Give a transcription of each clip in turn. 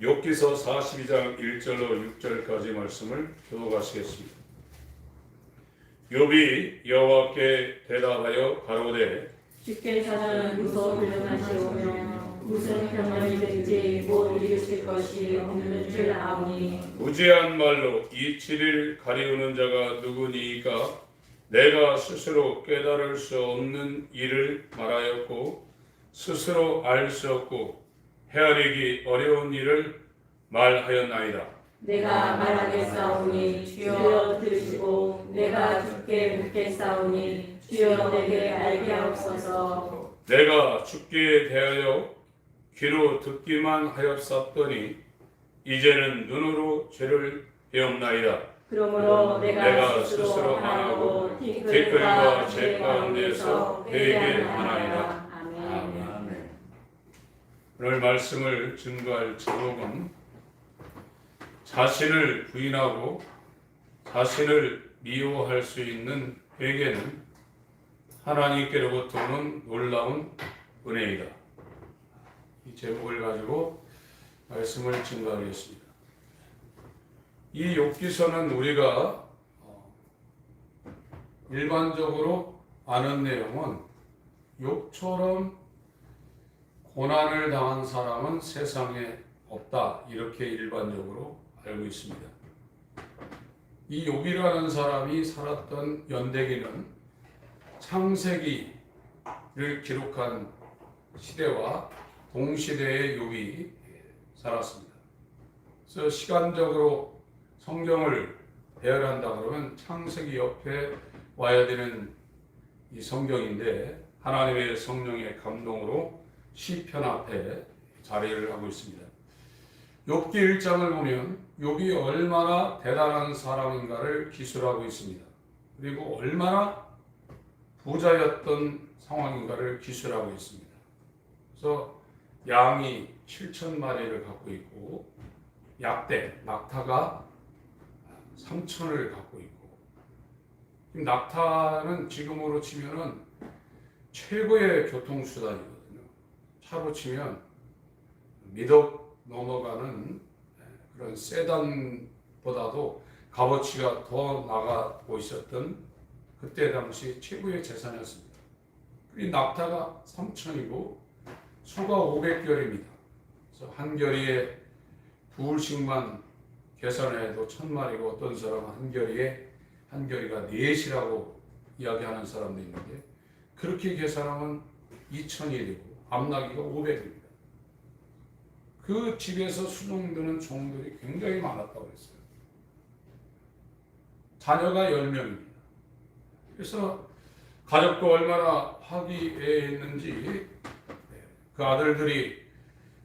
욥기서 42장 1절로 6절까지 말씀을 교독하시겠습니다. 욥이 여호와께 대답하여 가로되 주께서는 무서워 불능하시오며 무슨 병명이든지 못 이루실 것이 없는 줄 아오니 무지한 말로 이 7일 가리우는 자가 누구니이까 내가 스스로 깨달을 수 없는 일을 말하였고 스스로 알 수 없고 헤아리기 어려운 일을 말하였나이다. 내가 말하겠사오니 주여 들으시고 내가 주께 묻겠사오니 주여 내게 알게 하옵소서. 내가 주께 대하여 귀로 듣기만 하였었더니 이제는 눈으로 죄를 배웠나이다. 그러므로 내가 스스로 안 하고 하고 티끌과 티끌과 제 제 가운데서 가운데서 회개하나이다. 아멘. 아멘. 오늘 말씀을 증거할 제목은 자신을 부인하고 자신을 미워할 수 있는 회개는 하나님께로부터 오는 놀라운 은혜이다. 이 제목을 가지고 말씀을 증거하겠습니다. 이 욥기서는 우리가 일반적으로 아는 내용은 욥처럼 고난을 당한 사람은 세상에 없다, 이렇게 일반적으로 알고 있습니다. 이 욥이라는 사람이 살았던 연대기는 창세기를 기록한 시대와 동시대의 욥이 살았습니다. 그래서 시간적으로 성경을 배열한다 그러면 창세기 옆에 와야 되는 이 성경인데 하나님의 성령의 감동으로 시편 앞에 자리를 하고 있습니다. 욥기 1장을 보면 욥이 얼마나 대단한 사람인가를 기술하고 있습니다. 그리고 얼마나 부자였던 상황인가를 기술하고 있습니다. 그래서 양이 7,000마리를 갖고 있고 약대, 낙타가 3,000을 갖고 있고, 낙타는 지금으로 치면은 최고의 교통수단이거든요. 차로 치면 미덕 넘어가는 그런 세단보다도 값어치가 더 나가고 있었던 그때 당시 최고의 재산이었습니다. 이 낙타가 3,000이고 수가 500결입니다. 그래서 한 결의에 둘씩만 계산해도 1,000마리고 어떤 사람은 한 결의가 4시라고 이야기하는 사람도 있는데 그렇게 계산하면 2,000이 되고 암나기가 500입니다. 그 집에서 수종드는 종들이 굉장히 많았다고 했어요. 자녀가 10명입니다. 그래서 가족도 얼마나 화기애애했는지 그 아들들이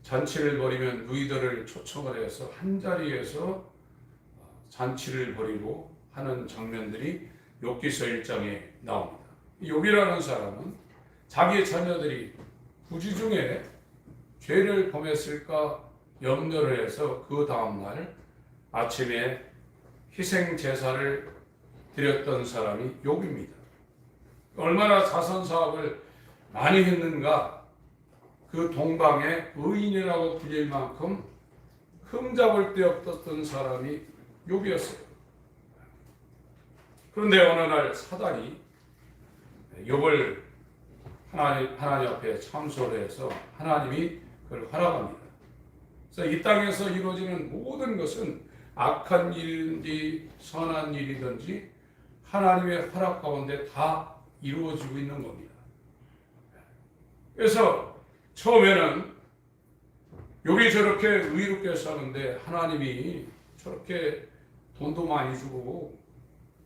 잔치를 벌이면 누이들을 초청을 해서 한 자리에서 잔치를 벌이고 하는 장면들이 욥기서 1장에 나옵니다. 욥이라는 사람은 자기의 자녀들이 부지 중에 죄를 범했을까 염려를 해서 그 다음날 아침에 희생 제사를 드렸던 사람이 욥입니다. 얼마나 자선 사업을 많이 했는가, 그 동방의 의인이라고 불릴 만큼 흠잡을 데 없었던 사람이 욥이었어요. 그런데 어느 날 사단이 욥을 하나님 앞에 참소를 해서 하나님이 그걸 허락합니다. 그래서 이 땅에서 이루어지는 모든 것은 악한 일이든지 선한 일이든지 하나님의 허락 가운데 다 이루어지고 있는 겁니다. 그래서 처음에는 욥이 저렇게 의롭게 사는데 하나님이 저렇게 돈도 많이 주고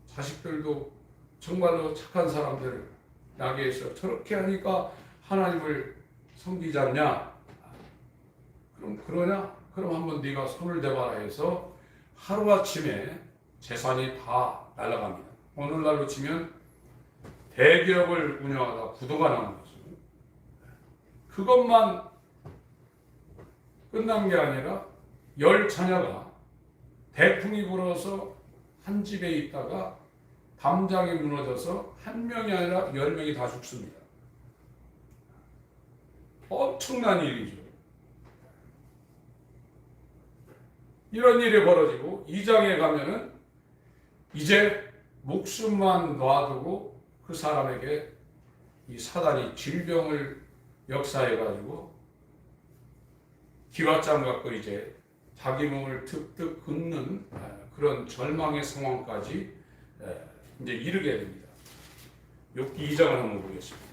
자식들도 정말로 착한 사람들 나게 해서 저렇게 하니까 하나님을 섬기지 않냐? 그럼 그러냐? 그럼 한번 네가 손을 대봐라 해서 하루아침에 재산이 다 날아갑니다. 오늘날로 치면 대기업을 운영하다 부도가 나는 거죠. 그것만 끝난 게 아니라 10자녀가 대풍이 불어서 한 집에 있다가 담장이 무너져서 한 명이 아니라 10명이 다 죽습니다. 엄청난 일이죠. 이런 일이 벌어지고 2장에 가면은 이제 목숨만 놔두고 그 사람에게 이 사단이 질병을 역사해 가지고 기왓장 갖고 이제 자기 몸을 득득 긋는 그런 절망의 상황까지 이제 이르게 됩니다. 욥기 2장을 한번 보겠습니다.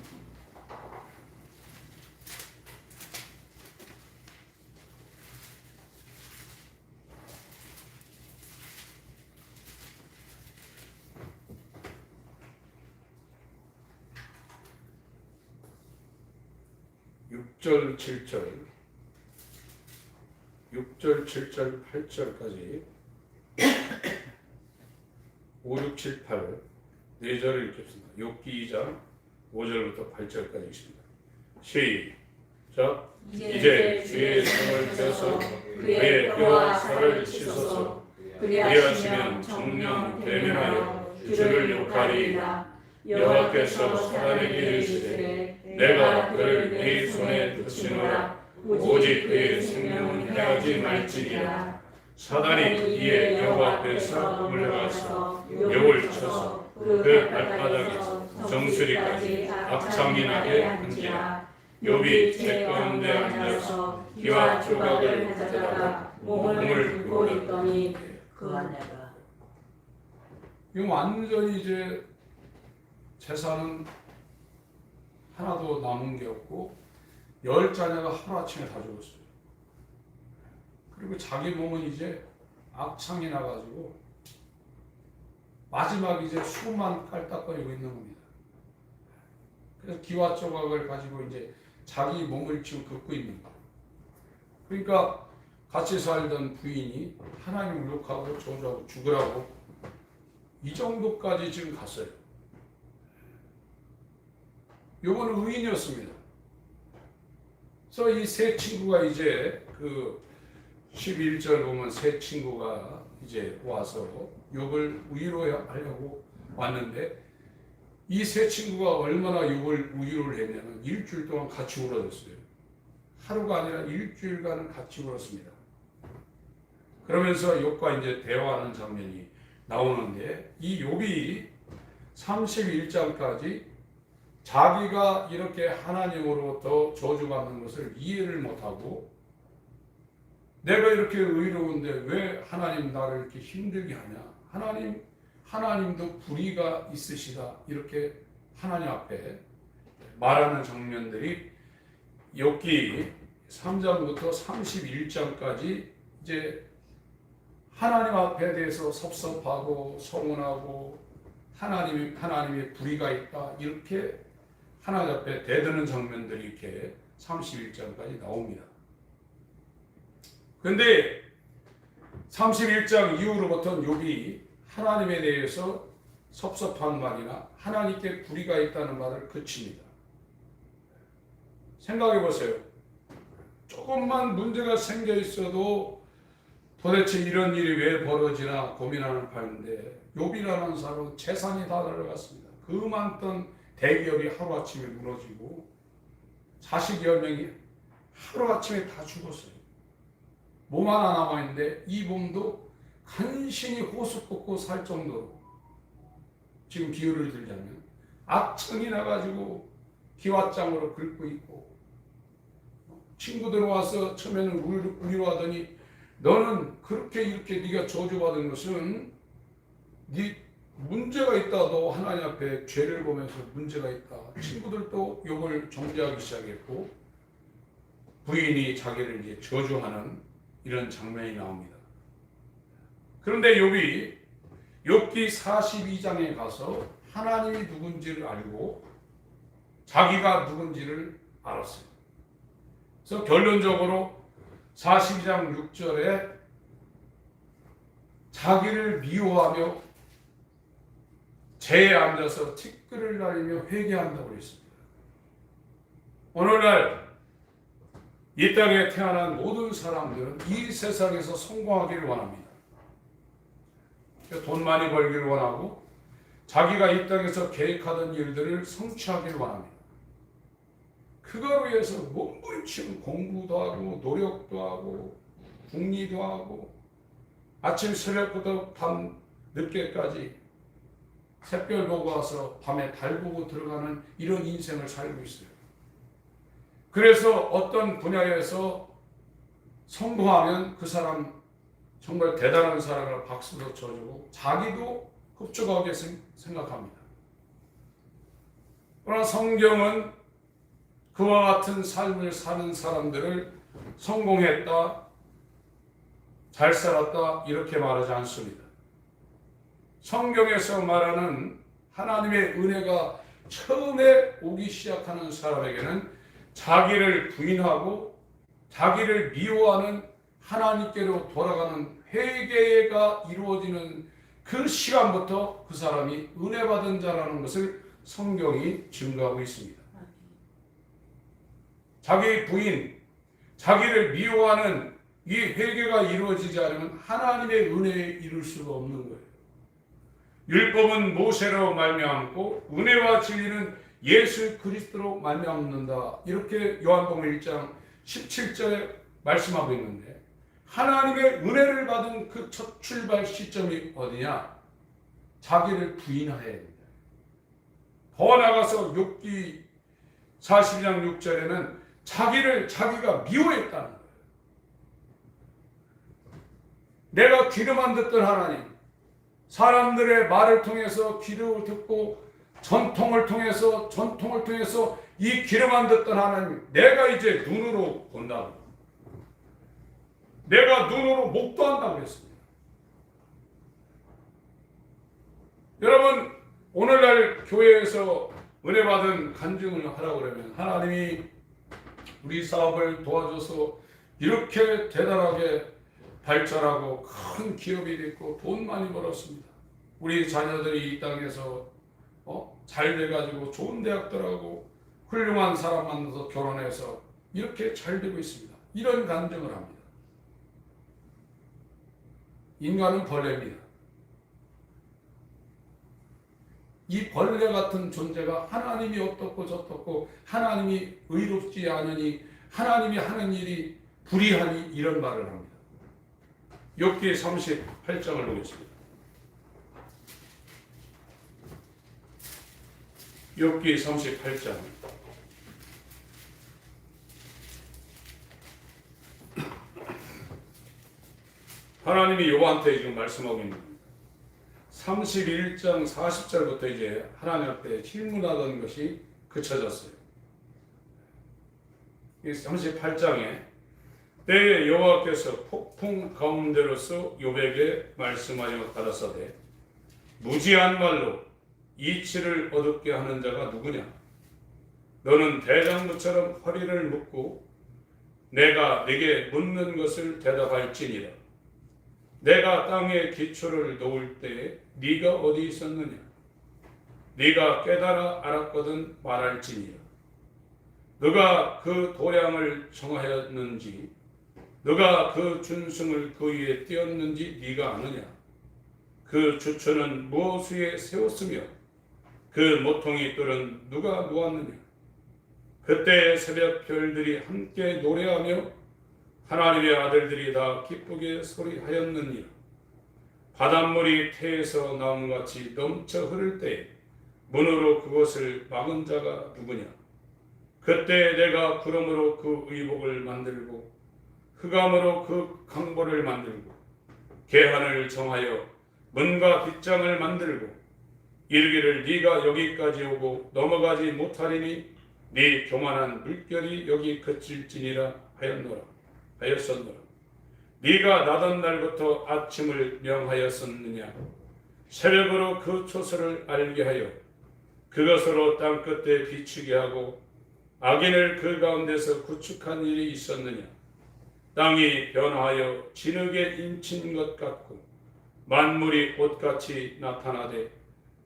(6절) (7절) 6절, 7절, 8절까지 5, 6, 7, 8 4절을 읽겠습니다. 욥기 2장 5절부터 8절까지 있습니다. 시작. 이제 주의 손을 펴서 그의 뼈와 살을 씻어서 그리하시면 정령 대면하여 주를 욕하리이다. 여호와께서 사단에게 이르시되 내가 그를 네 손에 붙이노라. 오직 그의 생명은 해하지 말지니라. 사단이 이에 여호와 앞에서 물러가서 욥을 쳐서 그 발바닥에서 정수리까지 악창이 나게 한지라. 욥이 제 가운데 앉아서 기와 조각을 가져다가 몸을 긁고 있더니 그 아내가 이거 완전히 이제 재산은 하나도 남은 게 없고 10자녀가 하루아침에 다 죽었어요. 그리고 자기 몸은 이제 악창이 나가지고 마지막 이제 숨만 깔딱거리고 있는 겁니다. 그래서 기와 조각을 가지고 이제 자기 몸을 지금 긋고 있는 거예요. 그러니까 같이 살던 부인이 하나님을 욕하고 저주하고 죽으라고 이 정도까지 지금 갔어요. 요거는 의인이었습니다. 그래서 이 세 친구가 이제 그 11절 보면 세 친구가 이제 와서 욥을 위로하려고 왔는데 이 세 친구가 얼마나 욥을 위로를 했냐면 일주일 동안 같이 울어줬어요. 하루가 아니라 일주일간은 같이 울었습니다. 그러면서 욥과 이제 대화하는 장면이 나오는데 이 욥이 31장까지 자기가 이렇게 하나님으로부터 저주받는 것을 이해를 못하고 내가 이렇게 의로운데 왜 하나님 나를 이렇게 힘들게 하냐. 하나님도 불의가 있으시다. 이렇게 하나님 앞에 말하는 장면들이 욥기 3장부터 31장까지 이제 하나님 앞에 대해서 섭섭하고 서운하고 하나님의 불의가 있다. 이렇게 하나님 앞에 대드는 장면들이 이렇게 31장까지 나옵니다. 그런데 31장 이후로부터는 욥이 하나님에 대해서 섭섭한 말이나 하나님께 불의가 있다는 말을 그칩니다. 생각해 보세요. 조금만 문제가 생겨 있어도 도대체 이런 일이 왜 벌어지나 고민하는 판인데 욥이라는 사람은 재산이 다 날아갔습니다. 그 많던 대기업이 하루아침에 무너지고 자식 10명이 하루아침에 다 죽었어요. 몸 하나 남아있는데 이 몸도 간신히 호수 꽂고 살 정도로 지금 비유를 들자면 악청이 나가지고 기왓장으로 긁고 있고 친구들 와서 처음에는 위로하더니 너는 그렇게 이렇게 네가 저주받은 것은 네 문제가 있다. 너 하나님 앞에 죄를 보면서 문제가 있다. 친구들도 욥을 정죄하기 시작했고 부인이 자기를 이제 저주하는 이런 장면이 나옵니다. 그런데 욥이 욥기 42장에 가서 하나님이 누군지를 알고 자기가 누군지를 알았어요. 그래서 결론적으로 42장 6절에 자기를 미워하며 재에 앉아서 티끌을 날리며 회개한다고 했습니다. 오늘날 이 땅에 태어난 모든 사람들은 이 세상에서 성공하기를 원합니다. 돈 많이 벌기를 원하고 자기가 이 땅에서 계획하던 일들을 성취하기를 원합니다. 그거로 위해서 몸부림치는 공부도 하고 노력도 하고 궁리도 하고 아침 새벽부터 밤 늦게까지 샛별 보고 와서 밤에 달 보고 들어가는 이런 인생을 살고 있어요. 그래서 어떤 분야에서 성공하면 그 사람 정말 대단한 사람을 박수로 쳐주고 자기도 흡족하게 생각합니다. 그러나 성경은 그와 같은 삶을 사는 사람들을 성공했다, 잘 살았다 이렇게 말하지 않습니다. 성경에서 말하는 하나님의 은혜가 처음에 오기 시작하는 사람에게는 자기를 부인하고 자기를 미워하는 하나님께로 돌아가는 회개가 이루어지는 그 시간부터 그 사람이 은혜 받은 자라는 것을 성경이 증거하고 있습니다. 자기 부인, 자기를 미워하는 이 회개가 이루어지지 않으면 하나님의 은혜에 이룰 수가 없는 거예요. 율법은 모세로 말미암고 은혜와 진리는 예수 그리스도로 말미암는다. 이렇게 요한복음 1장 17절에 말씀하고 있는데 하나님의 은혜를 받은 그 첫 출발 시점이 어디냐? 자기를 부인해야 됩니다. 더 나아가서 욥기 40장 6절에는 자기가 미워했다는 거예요. 내가 귀로만 듣던 하나님, 사람들의 말을 통해서 귀로 듣고 전통을 통해서 이 귀로만 듣던 하나님, 내가 이제 눈으로 본다고, 내가 눈으로 목도한다고 했습니다. 여러분, 오늘날 교회에서 은혜 받은 간증을 하라고 그러면 하나님이 우리 사업을 도와줘서 이렇게 대단하게 발전하고 큰 기업이 됐고 돈 많이 벌었습니다. 우리 자녀들이 이 땅에서 잘 돼가지고 좋은 대학 들어가고 훌륭한 사람 만나서 결혼해서 이렇게 잘 되고 있습니다. 이런 간증을 합니다. 인간은 벌레입니다. 이 벌레 같은 존재가 하나님이 어떻고 저떻고 하나님이 의롭지 않으니 하나님이 하는 일이 불의하니 이런 말을 합니다. 욥기 38장을 보겠습니다. 욥기 38장 하나님이 욥한테 지금 말씀하고 있는 겁니다. 31장 40절부터 이제 하나님 앞에 질문하던 것이 그쳐졌어요. 38장에 때에 여호와께서 폭풍 가운데로서 욥에게 말씀하여 가라사대 무지한 말로 이치를 얻게 하는 자가 누구냐? 너는 대장부처럼 허리를 묶고 내가 네게 묻는 것을 대답할지니라. 내가 땅에 기초를 놓을 때에 네가 어디 있었느냐? 네가 깨달아 알았거든 말할지니라. 너가 그 도량을 정하였는지 너가 그 준승을 그 위에 띄었는지 네가 아느냐? 그 주초는 무엇 위에 세웠으며 그 모퉁이 뜰은 누가 놓았느냐? 그때 새벽 별들이 함께 노래하며 하나님의 아들들이 다 기쁘게 소리하였느니라. 바닷물이 태에서 나옴같이 넘쳐 흐를 때에 문으로 그것을 막은 자가 누구냐? 그때 내가 구름으로 그 의복을 만들고 흑암으로 그 강보를 만들고 계한을 정하여 문과 빗장을 만들고 이르기를 네가 여기까지 오고 넘어가지 못하리니 네 교만한 물결이 여기 그칠지니라 하였었노라. 네가 나던 날부터 아침을 명하였었느냐? 새벽으로 그 초소를 알게 하여 그것으로 땅 끝에 비추게 하고 악인을 그 가운데서 구축한 일이 있었느냐? 땅이 변화하여 진흙에 인친 것 같고 만물이 옷같이 나타나되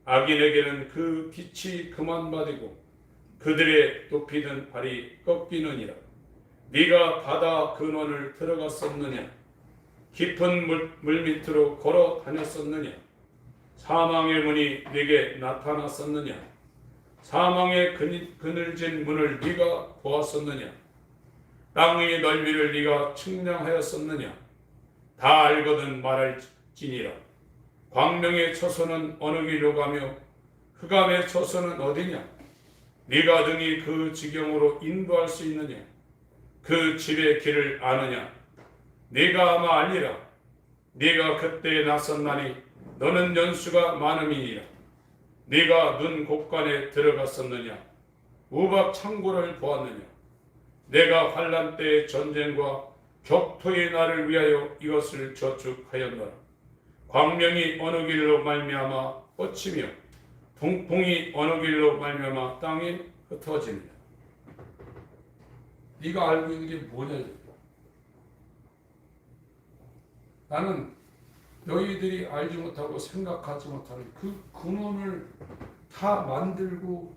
악인에게는 그 빛이 그만 받이고 그들의 높이는 발이 꺾이느니라. 네가 바다 근원을 들어갔었느냐? 깊은 물 밑으로 걸어 다녔었느냐? 사망의 문이 네게 나타났었느냐? 사망의 그늘진 문을 네가 보았었느냐? 땅의 넓이를 네가 측량하였었느냐? 다 알거든 말할지니라. 광명의 처소는 어느 길로 가며 흑암의 처소는 어디냐? 네가 능히 그 지경으로 인도할 수 있느냐? 그 집의 길을 아느냐? 네가 아마 알리라. 네가 그때 나섰나니 너는 연수가 많음이니라. 네가 눈 곳간에 들어갔었느냐? 우박 창고를 보았느냐? 내가 환난 때의 전쟁과 격투의 날을 위하여 이것을 저축하였노라. 광명이 어느 길로 말미암아 뻗치며 동풍이 어느 길로 말미암아 땅에 흩어지느냐. 네가 알고 있는 게 뭐냐? 나는 너희들이 알지 못하고 생각하지 못하는 그 근원을 다 만들고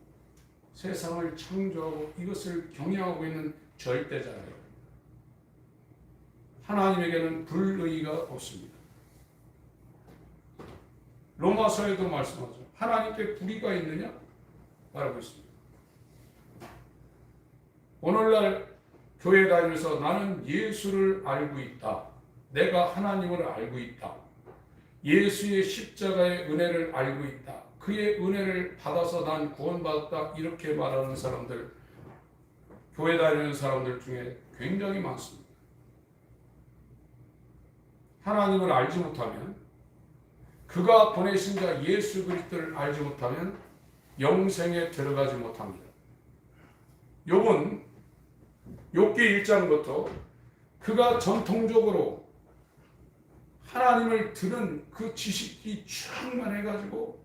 세상을 창조하고 이것을 경영하고 있는 절대자예요. 하나님에게는 불의가 없습니다. 로마서에도 말씀하죠. 하나님께 불의가 있느냐? 말하고 있습니다. 오늘날 교회 다니면서 나는 예수를 알고 있다. 내가 하나님을 알고 있다. 예수의 십자가의 은혜를 알고 있다. 그의 은혜를 받아서 난 구원받았다. 이렇게 말하는 사람들, 교회 다니는 사람들 중에 굉장히 많습니다. 하나님을 알지 못하면, 그가 보내신 자 예수 그리스도를 알지 못하면 영생에 들어가지 못합니다. 욥은 욥기 1장부터 그가 전통적으로 하나님을 들은 그 지식이 충만해가지고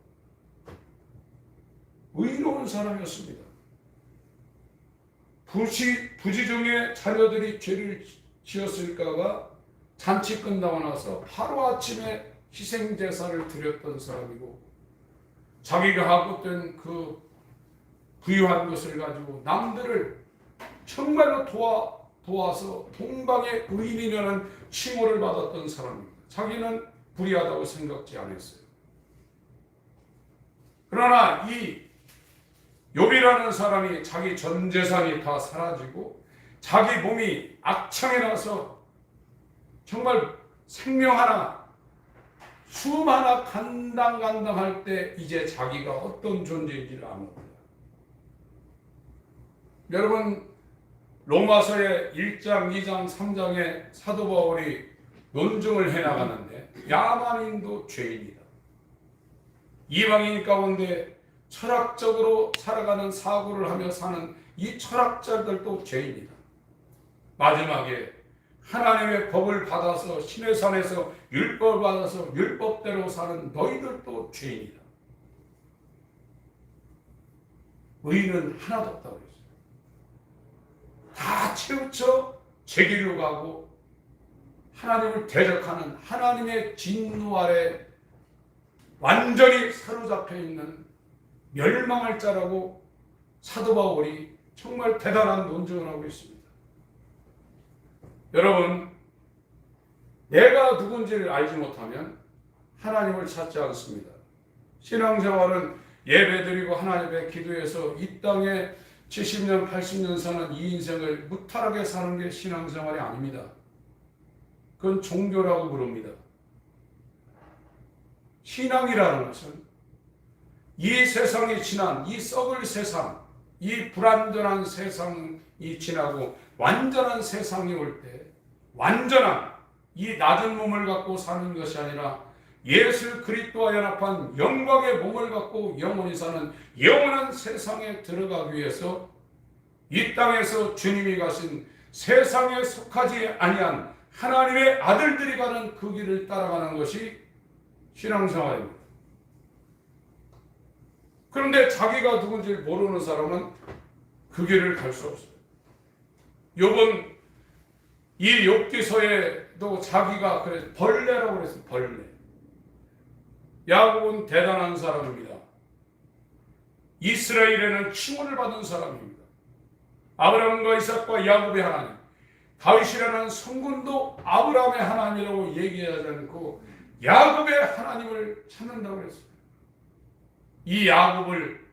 의로운 사람이었습니다. 부지중에 자녀들이 죄를 지었을까봐 잔치 끝나고 나서 하루아침에 희생제사를 드렸던 사람이고, 자기가 하고 된 그 부유한 것을 가지고 남들을 정말로 도와서 동방의 의인이라는 칭호를 받았던 사람입니다. 자기는 불의하다고 생각지 않았어요. 그러나 이 욥이라는 사람이 자기 전 재산이 다 사라지고 자기 몸이 악창에 나서 정말 생명 하나, 숨 하나 간당간당할 때 이제 자기가 어떤 존재인지를 아는 겁니다. 여러분, 로마서의 1장, 2장, 3장에 사도 바울이 논증을 해나가는데 야만인도 죄인이다. 이방인 가운데 철학적으로 살아가는 사고를 하며 사는 이 철학자들도 죄인이다. 마지막에 하나님의 법을 받아서 신의 산에서 율법을 받아서 율법대로 사는 너희들도 죄인이다. 의인은 하나도 없다고 그랬어요. 다 치우쳐 제 길로 가고 하나님을 대적하는 하나님의 진노 아래 완전히 사로잡혀 있는 멸망할 자라고 사도 바울이 정말 대단한 논증을 하고 있습니다. 여러분, 내가 누군지를 알지 못하면 하나님을 찾지 않습니다. 신앙생활은 예배드리고 하나님 앞에 기도해서 이 땅에 70년, 80년 사는 이 인생을 무탈하게 사는 게 신앙생활이 아닙니다. 그건 종교라고 부릅니다. 신앙이라는 것은 이 세상이 지난, 이 썩을 세상, 이 불완전한 세상이 지나고 완전한 세상이 올 때 완전한 이 낮은 몸을 갖고 사는 것이 아니라 예수 그리스도와 연합한 영광의 몸을 갖고 영원히 사는 영원한 세상에 들어가기 위해서 이 땅에서 주님이 가신 세상에 속하지 아니한 하나님의 아들들이 가는 그 길을 따라가는 것이 신앙생활입니다. 그런데 자기가 누군지 모르는 사람은 그 길을 갈 수 없어요. 욥은 이 욥기서에도 자기가 그래서 벌레라고 그랬어요. 벌레. 야곱은 대단한 사람입니다. 이스라엘에는 칭호를 받은 사람입니다. 아브라함과 이삭과 야곱의 하나님, 다윗이라는 성군도 아브라함의 하나님이라고 얘기하지 않고 야곱의 하나님을 찾는다고 했어요. 이 야곱을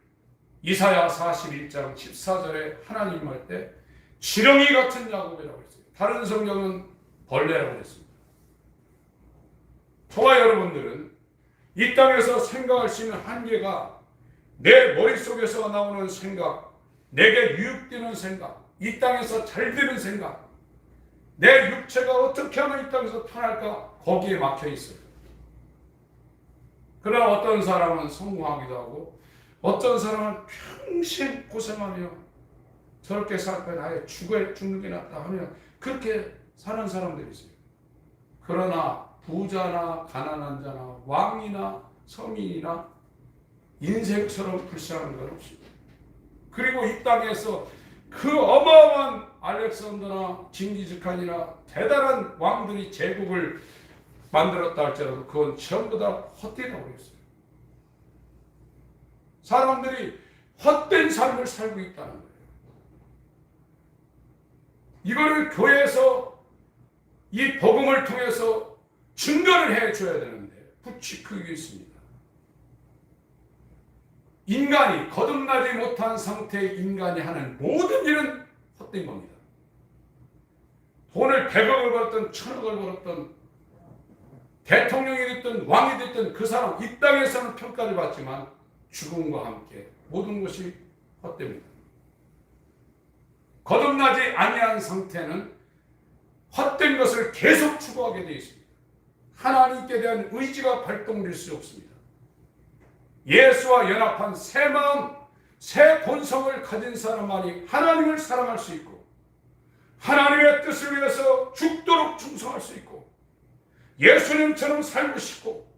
이사야 41장 14절에 하나님 할 때 지렁이 같은 야곱이라고 했어요. 다른 성경은 벌레라고 했습니다. 저와 여러분들은 이 땅에서 생각할 수 있는 한계가 내 머릿속에서 나오는 생각, 내게 유익되는 생각, 이 땅에서 잘 되는 생각, 내 육체가 어떻게 하면 이 땅에서 편할까, 거기에 막혀 있어요. 그러나 어떤 사람은 성공하기도 하고 어떤 사람은 평생 고생하며 저렇게 살 거야, 아예 죽는 게 낫다 하며 그렇게 사는 사람들이 있어요. 그러나 부자나 가난한 자나 왕이나 서민이나 인생처럼 불쌍한 건 없습니다. 그리고 이 땅에서 그 어마어마한 알렉산더나 징기즈칸이나 대단한 왕들이 제국을 만들었다 할지라도 그건 전부 다 헛되다고 그랬어요. 사람들이 헛된 삶을 살고 있다는 거예요. 이거를 교회에서 이 복음을 통해서 증거를 해줘야 되는데 부추기고 있습니다. 인간이 거듭나지 못한 상태의 인간이 하는 모든 일은 헛된 겁니다. 돈을 100억을 벌었던 1000억을 벌었던 대통령이 됐든 왕이 됐든 그 사람 이 땅에서는 평가를 받지만 죽음과 함께 모든 것이 헛됩니다. 거듭나지 아니한 상태는 헛된 것을 계속 추구하게 되어 있습니다. 하나님께 대한 의지가 발동될 수 없습니다. 예수와 연합한 새 마음, 새 본성을 가진 사람만이 하나님을 사랑할 수 있고 하나님의 뜻을 위해서 죽도록 충성할 수 있고 예수님처럼 살고 싶고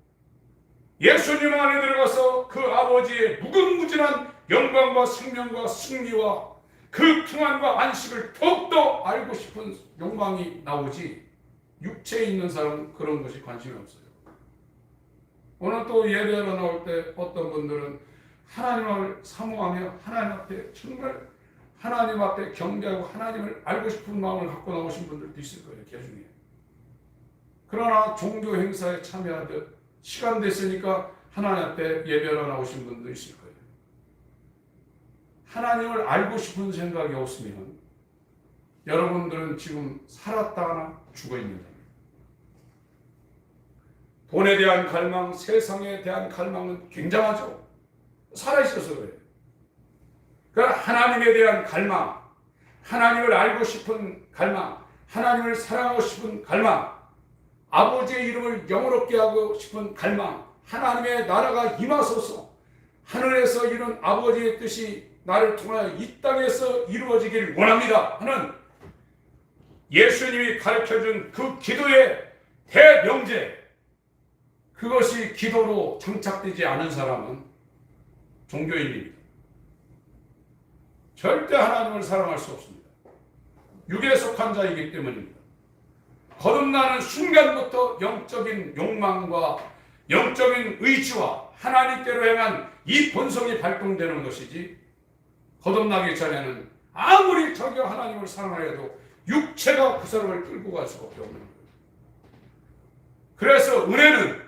예수님 안에 들어가서 그 아버지의 무궁무진한 영광과 생명과 승리와 그 평안과 안식을 더욱더 알고 싶은 욕망이 나오지 육체에 있는 사람은 그런 것이 관심이 없어요. 오늘 또 예배하러 나올 때 어떤 분들은 하나님을 사모하며 하나님 앞에 정말 하나님 앞에 경배하고 하나님을 알고 싶은 마음을 갖고 나오신 분들도 있을 거예요. 그 중에. 그러나 종교 행사에 참여하듯 시간 됐으니까 하나님 앞에 예배하러 나오신 분도 있을 거예요. 하나님을 알고 싶은 생각이 없으면 여러분들은 지금 살았다거나 죽어 있는 겁니다. 돈에 대한 갈망, 세상에 대한 갈망은 굉장하죠. 살아있어서 그래요. 그러나 하나님에 대한 갈망, 하나님을 알고 싶은 갈망, 하나님을 사랑하고 싶은 갈망, 아버지의 이름을 영원롭게 하고 싶은 갈망, 하나님의 나라가 임하소서, 하늘에서 이룬 아버지의 뜻이 나를 통하여 이 땅에서 이루어지길 원합니다 하는 예수님이 가르쳐준 그 기도의 대명제, 그것이 기도로 장착되지 않은 사람은 종교인입니다. 절대 하나님을 사랑할 수 없습니다. 육에 속한 자이기 때문입니다. 거듭나는 순간부터 영적인 욕망과 영적인 의지와 하나님께로 향한 이 본성이 발동되는 것이지 거듭나기 전에는 아무리 자기가 하나님을 사랑하여도 육체가 그 사람을 끌고 갈 수밖에 없는 거예요. 그래서 은혜는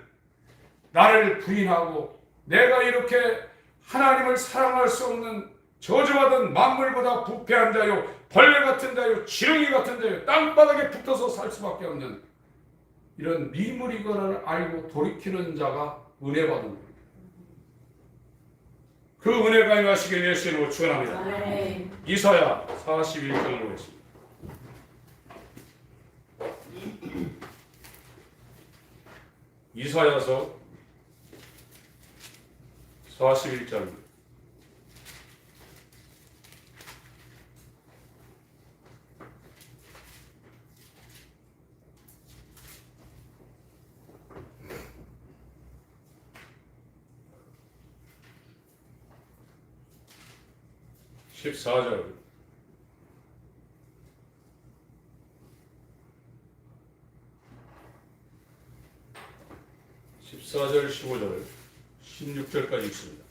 나를 부인하고 내가 이렇게 하나님을 사랑할 수 없는 저주받은 만물보다 부패한 자요, 벌레 같은 자요, 지렁이 같은 자요, 땅바닥에 붙어서 살 수밖에 없는 이런 미물이거를 알고 돌이키는 자가 은혜 받은 겁니다. 그 은혜가 임하시길 예수의 이름으로 축원합니다. 아멘. 이사야 41장으로 보겠습니다. 이사야서 41장 14절 14절 15절 16절까지 있습니다.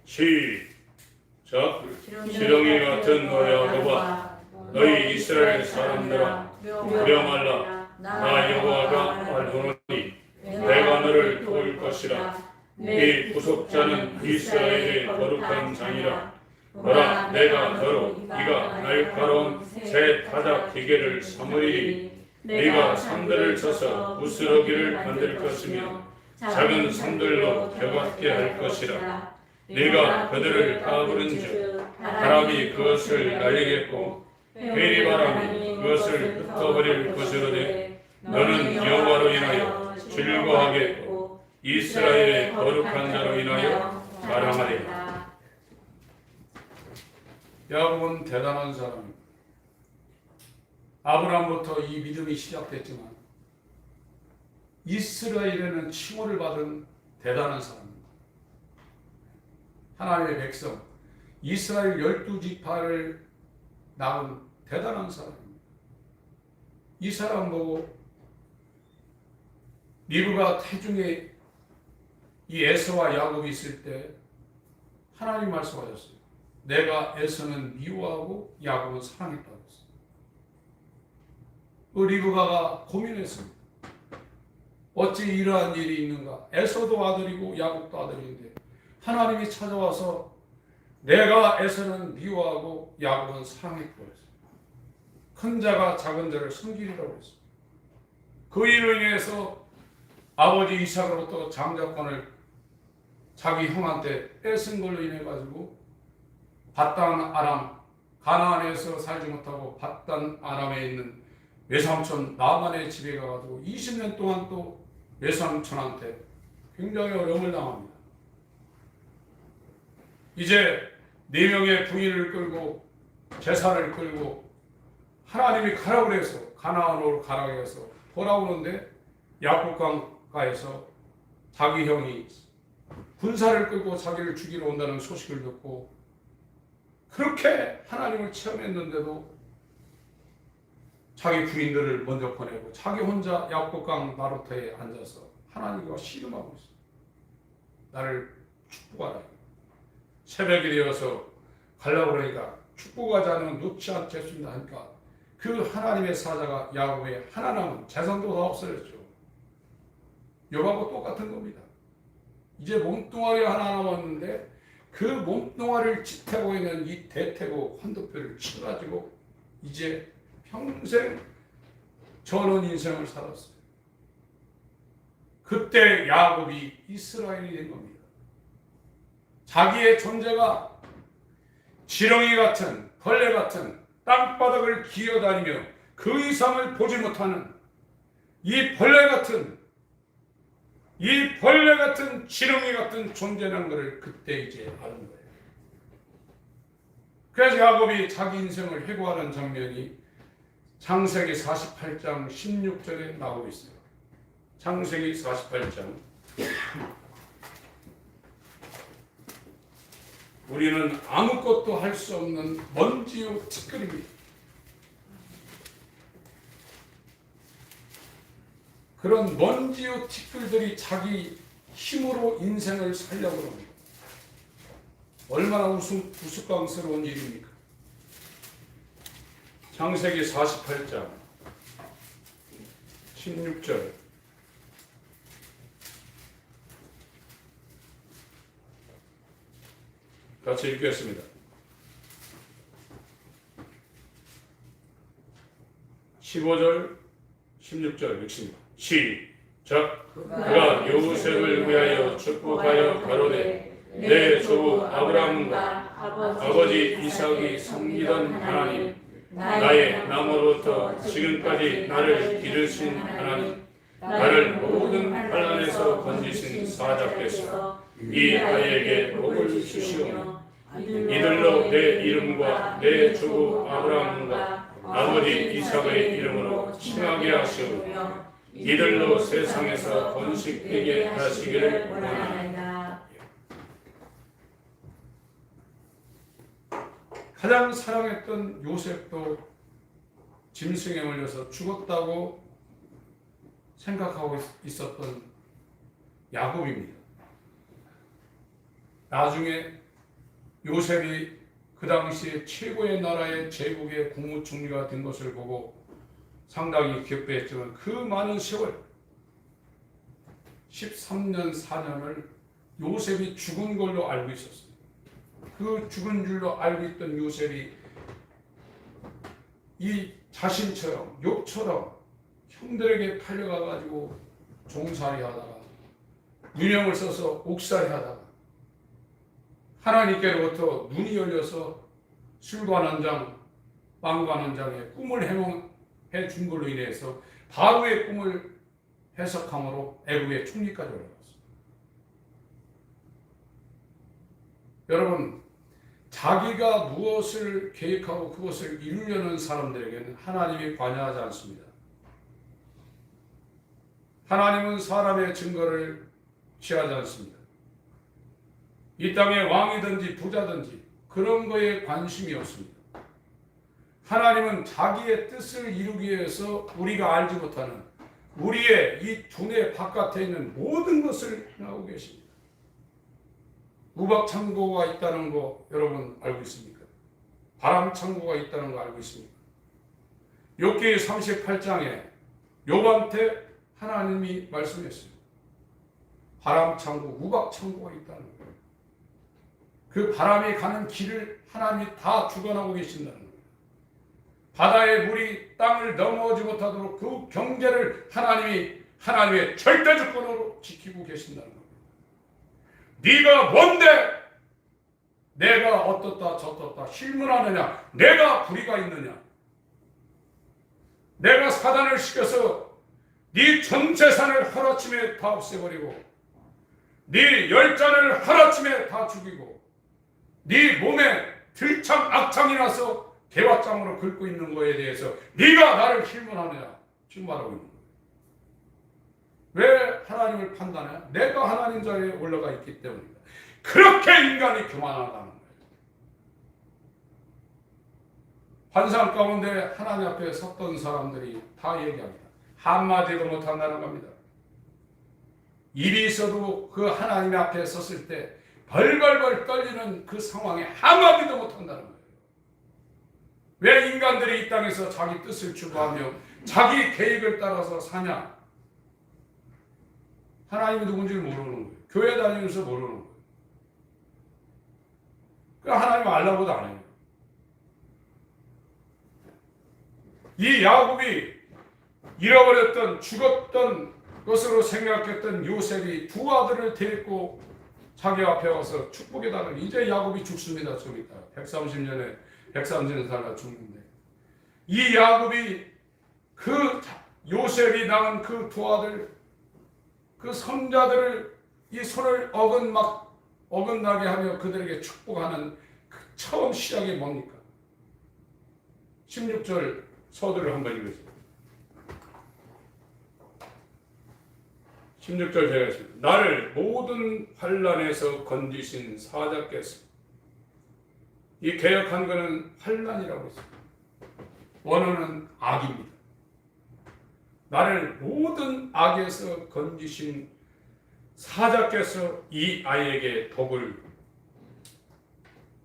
시작. 지렁이 같은 너야 너봐, 너희 이스라엘 사람들아 두려워말라. 나 여호와가 알노니 내가 너를 도울 것이라. 네 구속자는 이스라엘의 거룩한 장이라. 보라, 내가 너로 네가 날카로운 새 타작 기계를 삼으리니 네가 산들을 쳐서 부스러기를 만들 것이며 작은 산들로 벼같게 할 것이라. 네가 그들을 까부른즉 바람이 그것을 날리겠고 회리바람이 그것을 흩어버릴 것이로되 너는 여호와로 인하여 즐거워하겠고 이스라엘의 거룩한 자로 인하여 자랑하리라. 야곱은 대단한 사람입니다. 아브라함부터 이 믿음이 시작됐지만 이스라엘에는 칭호를 받은 대단한 사람입니다. 하나님의 백성 이스라엘 12지파를 낳은 대단한 사람입니다. 이 사람 보고 리브가 태중에 이 에서와 야곱이 있을 때 하나님 말씀하셨어요. 내가 에서는 미워하고 야곱은 사랑했다고 했어요. 그 리브가가 고민했습니다. 어찌 이러한 일이 있는가? 에서도 아들이고 야곱도 아들인데 하나님이 찾아와서 내가 에서는 미워하고 야곱은 사랑했다고 했어요. 큰 자가 작은 자를 섬기리라고 했어요. 그 일로 인해서 아버지 이삭으로부터 장자권을 자기 형한테 뺏은 걸로 인해 가지고 밧단 아람 가나안에서 살지 못하고 밧단 아람에 있는 외삼촌 나만의 집에 가가지고 20년 동안 또 외삼촌한테 굉장히 어려움을 당합니다. 이제 4명의 부인을 끌고 제사를 끌고 하나님이 가라고 해서 가나안으로 가라고 해서 돌아오는데 야복강가에서 자기 형이 군사를 끌고 자기를 죽이러 온다는 소식을 듣고 그렇게 하나님을 체험했는데도 자기 부인들을 먼저 보내고 자기 혼자 야복강 나루터에 앉아서 하나님과 씨름하고 있어요. 나를 축복하라. 새벽이 되어서 가려고 그러니까 축복하지 않으면 놓지 않겠습니다 하니까 그 하나님의 사자가 야곱의 하나 남은 재산도 다 없어졌죠. 욥하고 똑같은 겁니다. 이제 몸뚱아리 하나 남았는데 그 몸뚱아리를 지태고 있는 이 대퇴고 환도표를 치가지고 이제 평생 전원 인생을 살았어요. 그때 야곱이 이스라엘이 된 겁니다. 자기의 존재가 지렁이 같은 벌레 같은 땅바닥을 기어다니며 그 이상을 보지 못하는 이 벌레 같은 지렁이 같은 존재라는 것을 그때 이제 아는 거예요. 그래서 야곱이 자기 인생을 회고하는 장면이 창세기 48장 16절에 나오고 있어요. 창세기 48장 우리는 아무것도 할 수 없는 먼지요 티끌입니다. 그런 먼지요 티끌들이 자기 힘으로 인생을 살려고 합니다. 얼마나 우스꽝스러운 일입니까? 창세기 48장 16절 같이 읽겠습니다. 15절 16절 읽습니다. 시작. 그가 요셉을 위하여 축복하여 가로되 내 조부 아브라함과 아버지 이삭이 섬기던 하나님 나의 나무로부터 지금까지 나를 기르신 하나님 나를 모든 환난에서 건지신 사자께서 이 아이에게 복을 주시오며 이들로 내 이름과 내 조부 아브라함과 아버지 이삭의 이름으로 칭하게 하시오며 이들로 세상에서 번식되게 하시기를 원하나이다. 가장 사랑했던 요셉도 짐승에 몰려서 죽었다고 생각하고 있었던 야곱입니다. 나중에 요셉이 그 당시에 최고의 나라의 제국의 국무총리가 된 것을 보고 상당히 기뻐했지만 그 많은 세월 13년 4년을 요셉이 죽은 걸로 알고 있었어요. 그 죽은 줄로 알고 있던 요셉이 이 자신처럼 욥처럼 형들에게 팔려가가지고 종살이 하다가 유명을 써서 옥살이 하다가 하나님께로부터 눈이 열려서 술관 한 장, 빵관 한 장의 꿈을 해몽해 준 걸로 인해서 바로의 꿈을 해석함으로 애굽의 총리까지 올라갔습니다. 여러분, 자기가 무엇을 계획하고 그것을 이루려는 사람들에게는 하나님이 관여하지 않습니다. 하나님은 사람의 증거를 취하지 않습니다. 이 땅의 왕이든지 부자든지 그런 거에 관심이 없습니다. 하나님은 자기의 뜻을 이루기 위해서 우리가 알지 못하는 우리의 이 두뇌 바깥에 있는 모든 것을 행하고 계십니다. 우박창고가 있다는 거 여러분 알고 있습니까? 바람창고가 있다는 거 알고 있습니까? 욥기 38장에 욥한테 하나님이 말씀했어요. 바람창고, 우박창고가 있다는 거예요. 그 바람이 가는 길을 하나님이 다 주관하고 계신다는 거예요. 바다의 물이 땅을 넘어오지 못하도록 그 경계를 하나님의 절대 주권으로 지키고 계신다는 거예요. 네가 뭔데 내가 어떻다 저떻다 실문하느냐, 내가 불의가 있느냐, 내가 사단을 시켜서 네 전 재산을 하루아침에 다 없애버리고 네 열잔을 하루아침에 다 죽이고 네 몸에 들창 악창이 나서 개화장으로 긁고 있는 거에 대해서 네가 나를 실문하느냐 지금 말하고 있는 거예요. 왜 하나님을 판단해? 내가 하나님 자리에 올라가 있기 때문입니다. 그렇게 인간이 교만하다는 거예요. 환상 가운데 하나님 앞에 섰던 사람들이 다 얘기합니다. 한마디도 못한다는 겁니다. 입이 있어도 그 하나님 앞에 섰을 때 벌벌벌 떨리는 그 상황에 한마디도 못한다는 거예요. 왜 인간들이 이 땅에서 자기 뜻을 추구하며 자기 계획을 따라서 사냐? 하나님이 누군지를 모르는 거예요. 교회 다니면서 모르는 거예요. 그러니까 하나님 알라고도 안 해요. 이 야곱이 잃어버렸던 죽었던 것으로 생각했던 요셉이 두 아들을 데리고 자기 앞에 와서 축복의 달을 이제 야곱이 죽습니다. 좀 이따 130년 살다 죽는데 이 야곱이 그 요셉이 낳은 그 두 아들 그 손자들을 이 손을 어긋나게 하며 그들에게 축복하는 그 처음 시작이 뭡니까? 16절 서두를 한번 읽으세요. 16절 제가 읽습니다. 나를 모든 환난에서 건지신 사자께서, 이 개역한 것은 환난이라고 했습니다. 원어는 악입니다. 나를 모든 악에서 건지신 사자께서 이 아이에게 복을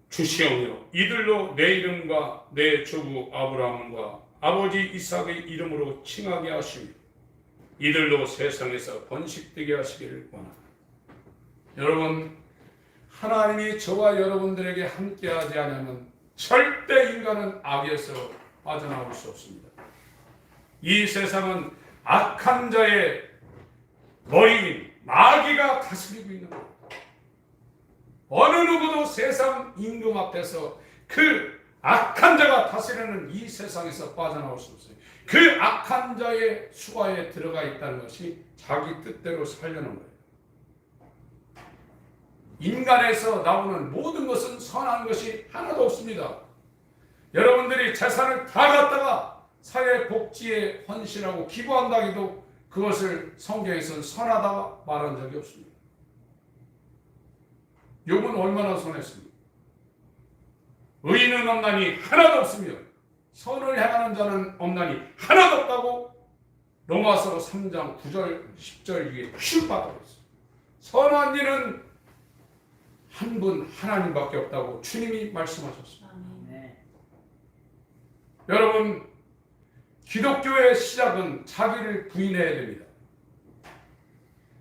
주시오며 이들로 내 이름과 내 조부 아브라함과 아버지 이삭의 이름으로 칭하게 하시며 이들로 세상에서 번식되게 하시기를 원합니다. 여러분, 하나님이 저와 여러분들에게 함께하지 않으면 절대 인간은 악에서 빠져나올 수 없습니다. 이 세상은 악한 자의 머리인 마귀가 다스리고 있는 겁니다. 어느 누구도 세상 임금 앞에서 그 악한 자가 다스리는 이 세상에서 빠져나올 수 없어요. 그 악한 자의 수하에 들어가 있다는 것이 자기 뜻대로 살려는 거예요. 인간에서 나오는 모든 것은 선한 것이 하나도 없습니다. 여러분들이 재산을 다 갖다가 사회복지에 헌신하고 기부한다 해도 그것을 성경에서는 선하다고 말한 적이 없습니다. 욥은 얼마나 선했습니까? 의인은 없나니 하나도 없으며 선을 행하는 자는 없나니 하나도 없다고 로마서 3장 9절 10절 이게 큐받고 있어요. 선한 일은 한 분 하나님밖에 없다고 주님이 말씀하셨습니다. 여러분, 기독교의 시작은 자기를 부인해야 됩니다.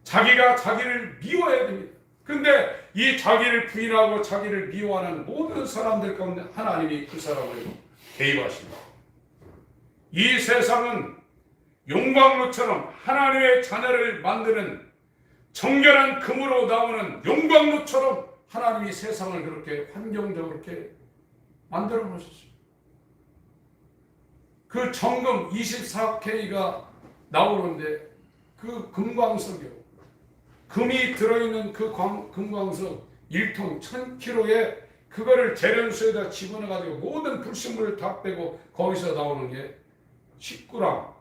자기가 자기를 미워해야 됩니다. 근데 이 자기를 부인하고 자기를 미워하는 모든 사람들 가운데 하나님이 그 사람을 개입하십니다. 이 세상은 용광로처럼 하나님의 자녀를 만드는 정결한 금으로 나오는 용광로처럼 하나님이 세상을 그렇게 환경적으로 그렇게 만들어 놓으셨어요. 그 정금 24K가 나오는데 그 금광석이요. 금이 들어있는 그 금광석 1톤 1000kg에 그거를 재련소에다 집어넣어가지고 모든 불순물을 다 빼고 거기서 나오는 게 10g,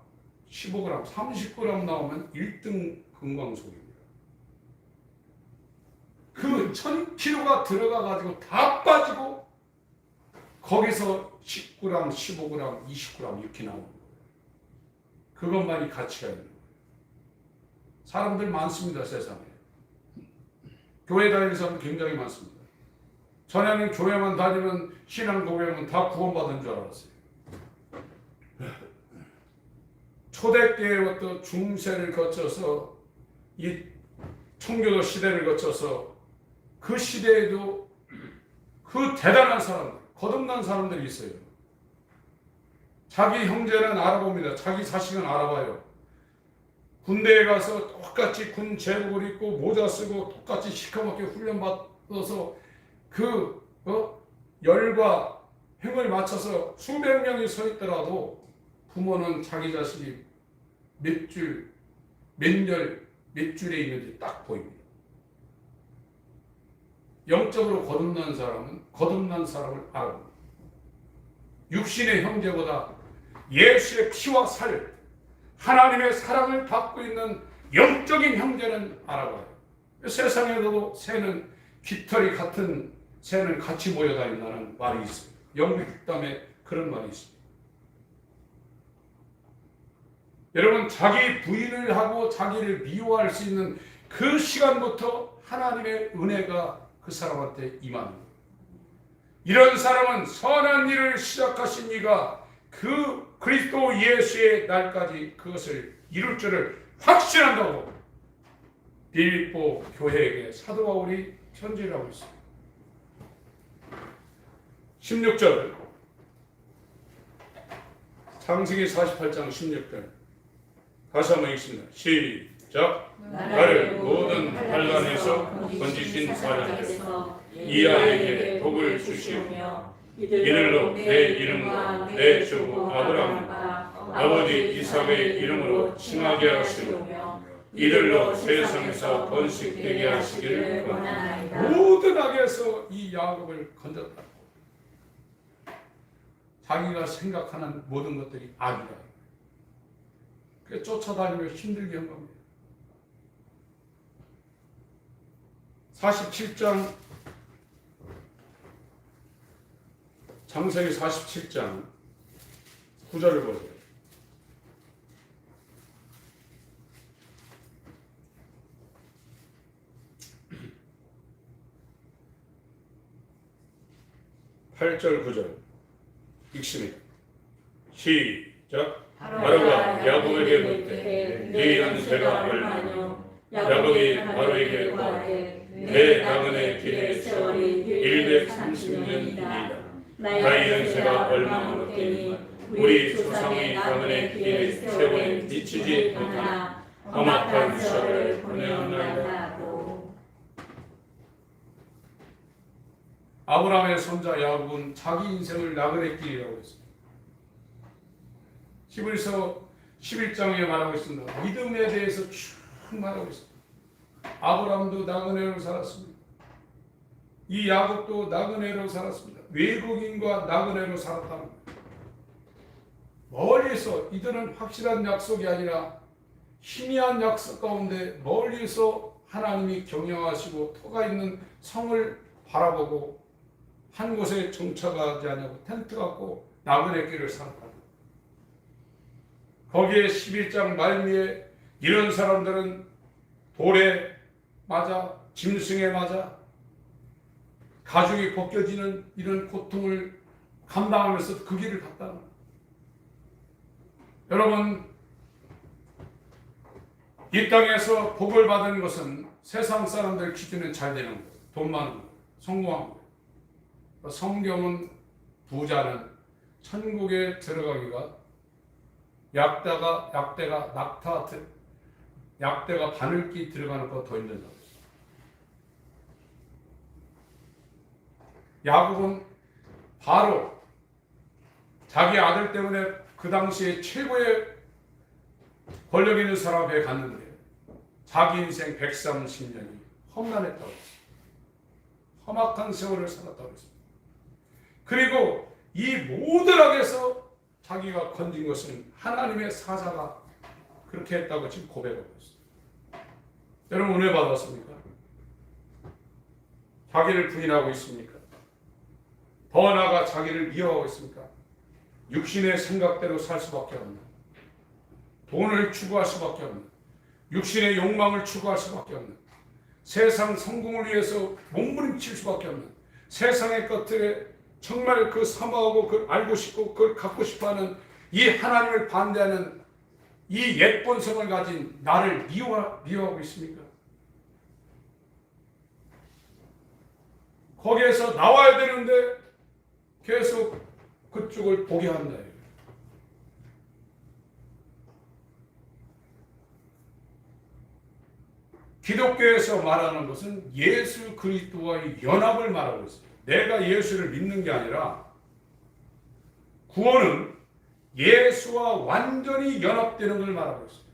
15g, 30g 나오면 1등 금광석입니다. 그 1000kg가 들어가가지고 다 빠지고 거기서 10g, 15g, 20g 이렇게 나오는 거예요. 그것만이 가치가 있는 거예요. 사람들 많습니다, 세상에. 교회 다니는 사람 굉장히 많습니다. 전에는 교회만 다니면 신앙 고백은 다 구원받은 줄 알았어요. 초대교회부터 중세를 거쳐서 이 청교도 시대를 거쳐서 그 시대에도 그 대단한 사람들, 거듭난 사람들이 있어요. 자기 형제는 알아봅니다. 자기 자식은 알아봐요. 군대에 가서 똑같이 군 제복을 입고 모자 쓰고 똑같이 시커멓게 훈련받아서 그 열과 힘을 맞춰서 수백 명이 서 있더라도 부모는 자기 자식이 몇 줄, 몇 열, 몇 줄에 있는지 딱 보입니다. 영적으로 거듭난 사람은 거듭난 사람을 알아봅니다. 육신의 형제보다 예수의 피와 살, 하나님의 사랑을 받고 있는 영적인 형제는 알아봐요. 세상에도 새는 깃털이 같은 새는 같이 모여다닌다는 말이 있어요. 영국 흑담에 그런 말이 있습니다. 여러분, 자기 부인을 하고 자기를 미워할 수 있는 그 시간부터 하나님의 은혜가 그 사람한테 임하는 거예요. 이런 사람은 선한 일을 시작하신 이가 그 그리스도 예수의 날까지 그것을 이룰 줄을 확신한다고 빌립보 교회에게 사도 바울이 편지를 하고 있습니다. 16절, 창세기 48장 16절 다시 한번 읽습니다. 시작. 나를 모든 환난에서 건지신 하나님께서 이 아이에게 복을 주시오며 이들로 내 이름과 내 주 아브라함과 아버지 이삭의 이름으로 칭하게 하시고 이들로 세상에서 번식되게 하시기를 원하나이다. 모든 악에서 이 야곱을 건졌다. 자기가 생각하는 모든 것들이 악이다. 그래서 쫓아다니며 힘들게 한 겁니다. 47장, 창세기 47장 9절을 보세요. (8절) 9절 읽습니다. 시작. 바로가 야곱에게 묻되 네 연세가 얼마뇨? 야곱이 바로에게 말하되 내 나그네 길의 세월이 130년이니이다. 나의 연세가 얼마나 묻더니 우리 조상의 나그네 길의 세월이 미치지 못하나 험악한 세월을 보내었나이다. 아브라함의 손자 야곱은 자기 인생을 나그네 길이라고 했습니다. 히브리서 11장에 말하고 있습니다. 믿음에 대해서 쭉 말하고 있습니다. 아브라함도 나그네로 살았습니다. 이 야곱도 나그네로 살았습니다. 외국인과 나그네로 살았다는 거예요. 멀리서, 이들은 확실한 약속이 아니라 희미한 약속 가운데 멀리서 하나님이 경영하시고 터가 있는 성을 바라보고 한 곳에 정착하지 않냐고 텐트 갖고 나그네 길을 살았다. 거기에 11장 말미에 이런 사람들은 돌에 맞아, 짐승에 맞아 가죽이 벗겨지는 이런 고통을 감당하면서 그 길을 갔다는 거예요. 여러분, 이 땅에서 복을 받은 것은 세상 사람들 기준에 잘 되는 거예요. 돈 많은 거예요. 성공한 거예요. 성경은 부자는 천국에 들어가기가 약대가 약대가 바늘기 들어가는 것 더 힘들다고 했어요. 야곱은 바로 자기 아들 때문에 그 당시에 최고의 권력 있는 사람 앞에 갔는데 자기 인생 130년이 험난했다고 했어요. 험악한 세월을 살았다고 했습니다. 그리고 이 모든 악에서 자기가 건진 것은 하나님의 사자가 그렇게 했다고 지금 고백하고 있어요. 여러분 은혜 받았습니까? 자기를 부인하고 있습니까? 더 나아가 자기를 미워하고 있습니까? 육신의 생각대로 살 수밖에 없는, 돈을 추구할 수밖에 없는, 육신의 욕망을 추구할 수밖에 없는, 세상 성공을 위해서 몸부림칠 수밖에 없는, 세상의 것들에 정말 그 사모하고 그걸 알고 싶고 그걸 갖고 싶어하는 이 하나님을 반대하는 이 옛 본성을 가진 나를 미워하고 있습니까? 거기에서 나와야 되는데 계속 그쪽을 보게 한다. 기독교에서 말하는 것은 예수 그리스도와의 연합을 말하고 있어요. 내가 예수를 믿는 게 아니라 구원은 예수와 완전히 연합되는 걸 말하고 있어요.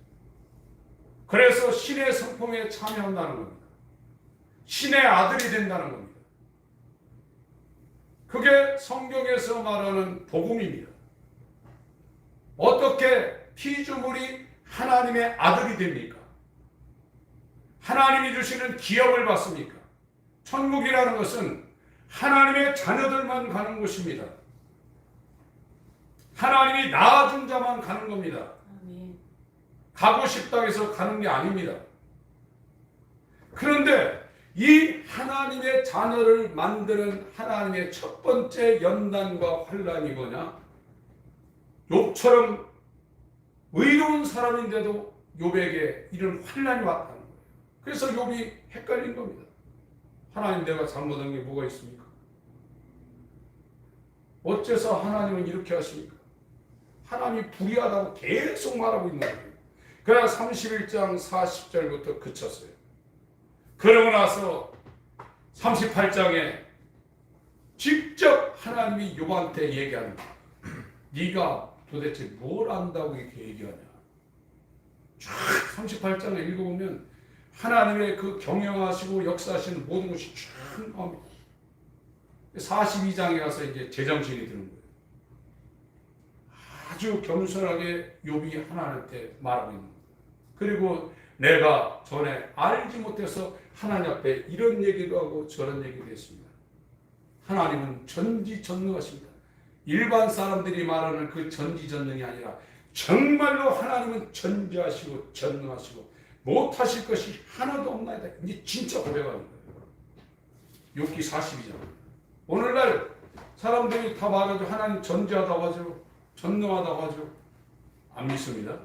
그래서 신의 성품에 참여한다는 겁니다. 신의 아들이 된다는 겁니다. 그게 성경에서 말하는 복음입니다. 어떻게 피조물이 하나님의 아들이 됩니까? 하나님이 주시는 기업을 받습니까? 천국이라는 것은 하나님의 자녀들만 가는 곳입니다. 하나님이 낳아준 자만 가는 겁니다. 아멘. 가고 싶다고 해서 가는 게 아닙니다. 그런데 이 하나님의 자녀를 만드는 하나님의 첫 번째 연단과 환난이 뭐냐? 욥처럼 의로운 사람인데도 욥에게 이런 환난이 왔다는 거예요. 그래서 욥이 헷갈린 겁니다. 하나님, 내가 잘못한 게 뭐가 있습니까? 어째서 하나님은 이렇게 하십니까? 하나님이 불의하다고 계속 말하고 있는 거예요. 그러나 31장 40절부터 그쳤어요. 그러고 나서 38장에 직접 하나님이 욥한테 얘기하는 거예요. 네가 도대체 뭘 안다고 이렇게 얘기하냐. 쫙 38장을 읽어보면 하나님의 그 경영하시고 역사하시는 모든 것이 쫙 나옵니다. 42장에 가서 이제 제정신이 드는 거예요. 아주 겸손하게 욥이 하나님한테 말하고 있는 거예요. 그리고 내가 전에 알지 못해서 하나님 앞에 이런 얘기도 하고 저런 얘기도 했습니다. 하나님은 전지전능하십니다. 일반 사람들이 말하는 그 전지전능이 아니라 정말로 하나님은 전지하시고 전능하시고 못하실 것이 하나도 없나이다. 이제 진짜 고백하는 거예요. 욥기 42장. 오늘날 사람들이 다 말하죠. 하나님 전지하다고 하죠. 전능하다고 하죠. 안 믿습니다.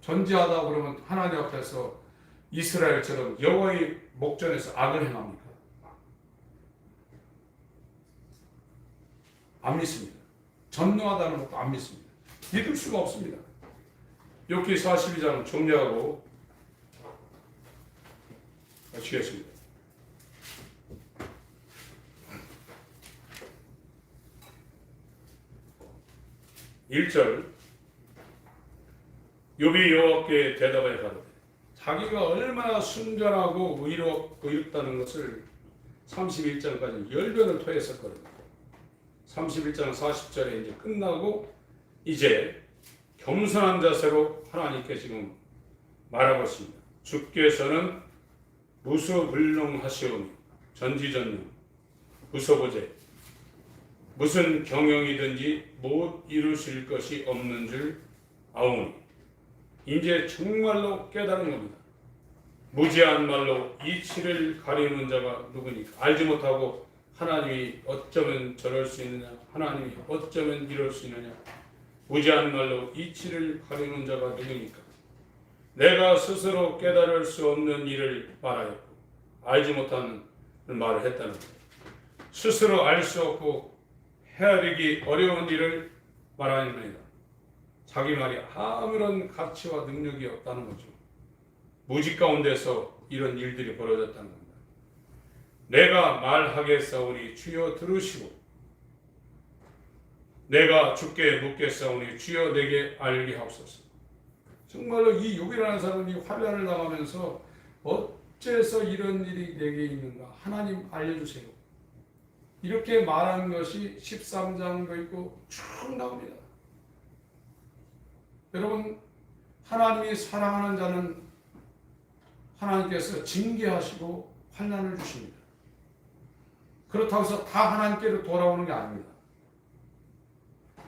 전지하다고 그러면 하나님 앞에서 이스라엘처럼 여호와의 목전에서 악을 행합니까? 안 믿습니다. 전능하다는 것도 안 믿습니다. 믿을 수가 없습니다. 욥기 42장 정리하고 마치겠습니다. 1절 욥이 여호와께 대답하여 가로되 자기가 얼마나 순전하고 의롭다는 것을 31장까지 10번을 토했었거든요. 31장 40절에 이제 끝나고 이제 겸손한 자세로 하나님께 지금 말하고 있습니다. 주께서는 무소불능하시오니 전지전능 무소보제 무슨 경영이든지 못 이루실 것이 없는 줄 아오니 이제 정말로 깨달은 겁니다. 무지한 말로 이치를 가리는 자가 누구니까? 알지 못하고 하나님이 어쩌면 저럴 수 있느냐, 하나님이 어쩌면 이럴 수 있느냐, 무지한 말로 이치를 가리는 자가 누구니까? 내가 스스로 깨달을 수 없는 일을 말하였고 알지 못하는 말을 했다는 거예요. 스스로 알 수 없고 헤아리기 어려운 일을 말하였나이다. 자기 말이 아무런 가치와 능력이 없다는 거죠. 무지 가운데서 이런 일들이 벌어졌다는 겁니다. 내가 말하겠사오니 주여 들으시고 내가 주께 묻겠사오니 주여 내게 알게 하옵소서. 정말로 이 욥이라는 사람이 환난을 당하면서 어째서 이런 일이 내게 있는가? 하나님 알려주세요. 이렇게 말한 것이 13장도 있고 쭉 나옵니다. 여러분, 하나님이 사랑하는 자는 하나님께서 징계하시고 환난을 주십니다. 그렇다고 해서 다 하나님께로 돌아오는 게 아닙니다.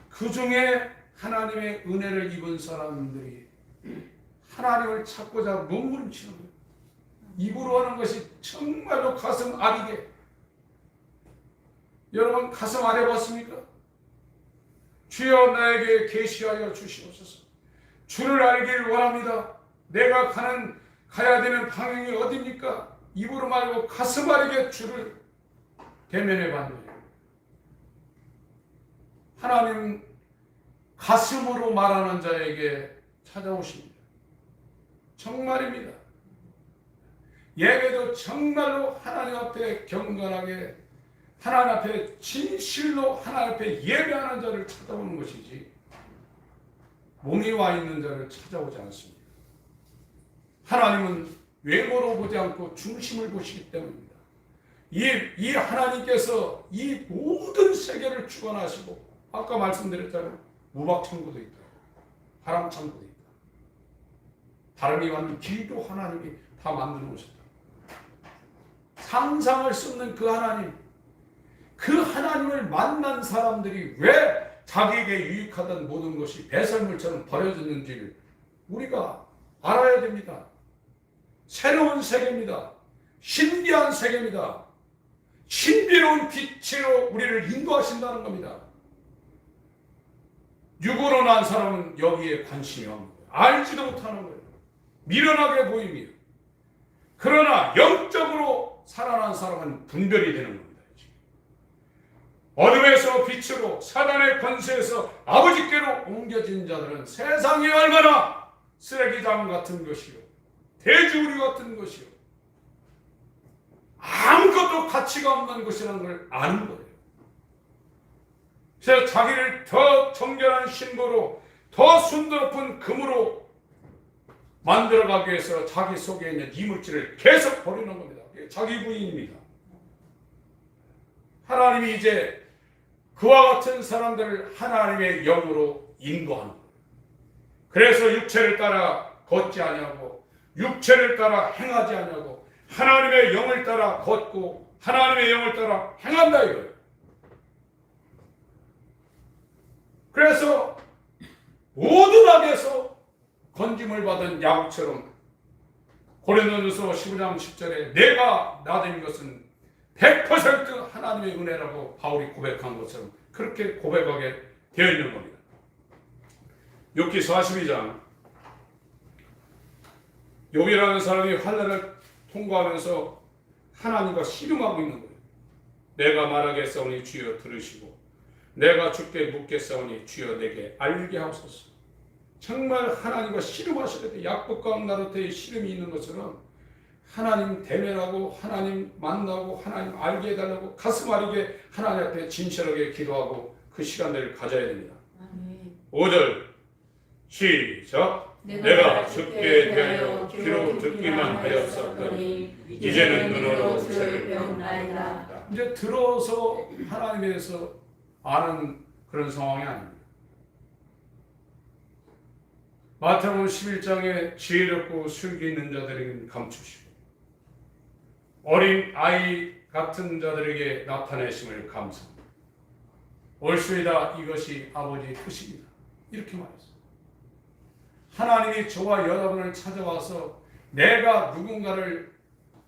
그 중에 하나님의 은혜를 입은 사람들이 하나님을 찾고자 몸부림치는 거예요. 입으로 하는 것이 정말로 가슴 아리게. 여러분 가슴 아려봤습니까? 주여 나에게 계시하여 주시옵소서. 주를 알길 원합니다. 내가 가야 되는 방향이 어디입니까? 입으로 말고 가슴 아리게 주를 대면해 받는 거예요. 하나님 가슴으로 말하는 자에게 찾아오십니다. 정말입니다. 예배도 정말로 하나님 앞에 경건하게 하나님 앞에 진실로 하나님 앞에 예배하는 자를 찾아오는 것이지 몸이 와 있는 자를 찾아오지 않습니다. 하나님은 외모로 보지 않고 중심을 보시기 때문입니다. 이 하나님께서 이 모든 세계를 주관하시고 아까 말씀드렸잖아요. 무박천구도 있다. 바람천구도 있다. 바람이 왔는 길도 하나님이 다 만들어 놓으셨다. 상상할 수 없는 그 하나님, 그 하나님을 만난 사람들이 왜 자기에게 유익하던 모든 것이 배설물처럼 버려졌는지를 우리가 알아야 됩니다. 새로운 세계입니다. 신비한 세계입니다. 신비로운 빛으로 우리를 인도하신다는 겁니다. 육으로 난 사람은 여기에 관심이 없는 거예요. 알지도 못하는 거예요. 미련하게 보입니다. 그러나 영적으로 살아난 사람은 분별이 되는 겁니다. 어둠에서 빛으로 사단의 권세에서 아버지께로 옮겨진 자들은 세상이 얼마나 쓰레기장 같은 것이요 돼지우리 같은 것이요 아무것도 가치가 없는 것이라는 걸 아는 거예요. 그래서 자기를 더 정결한 신부로 더 순도 높은 금으로 만들어가기 위해서 자기 속에 있는 이물질을 계속 버리는 겁니다. 자기 부인입니다. 하나님이 이제 그와 같은 사람들을 하나님의 영으로 인도하는 거예요. 그래서 육체를 따라 걷지 아니하고 육체를 따라 행하지 아니하고 하나님의 영을 따라 걷고 하나님의 영을 따라 행한다 이거예요. 그래서 모든 악에서 건짐을 받은 야곱처럼 고린도전서 15장 10절에 내가 나된 것은 100% 하나님의 은혜라고 바울이 고백한 것처럼 그렇게 고백하게 되어 있는 겁니다. 욥기 42장 욥이라는 사람이 환난을 통과하면서 하나님과 씨름하고 있는 거예요. 내가 말하겠사오니 주여 들으시고 내가 주께 묻겠사오니 주여 내게 알게 하옵소서. 정말 하나님과 씨름하셔야 돼요. 야곱과 나루터의 씨름이 있는 것처럼 하나님 대면하고 하나님 만나고 하나님 알게 해달라고 가슴 아리게 하나님 앞에 진실하게 기도하고 그 시간들을 가져야 됩니다. 5절 시작. 내가 주께 대하여 귀로 듣기만 하였었더니 이제는 눈으로 주를 배운나이다. 이제 들어서 하나님에 대해서 아는 그런 상황이 아닙니다. 마태복음 11장에 지혜롭고 술기 있는 자들에게는 감추시고 어린 아이 같은 자들에게 나타내심을 감사합니다. 옳소이다 이것이 아버지의 뜻입니다. 이렇게 말했어요. 하나님이 저와 여러분을 찾아와서 내가 누군가를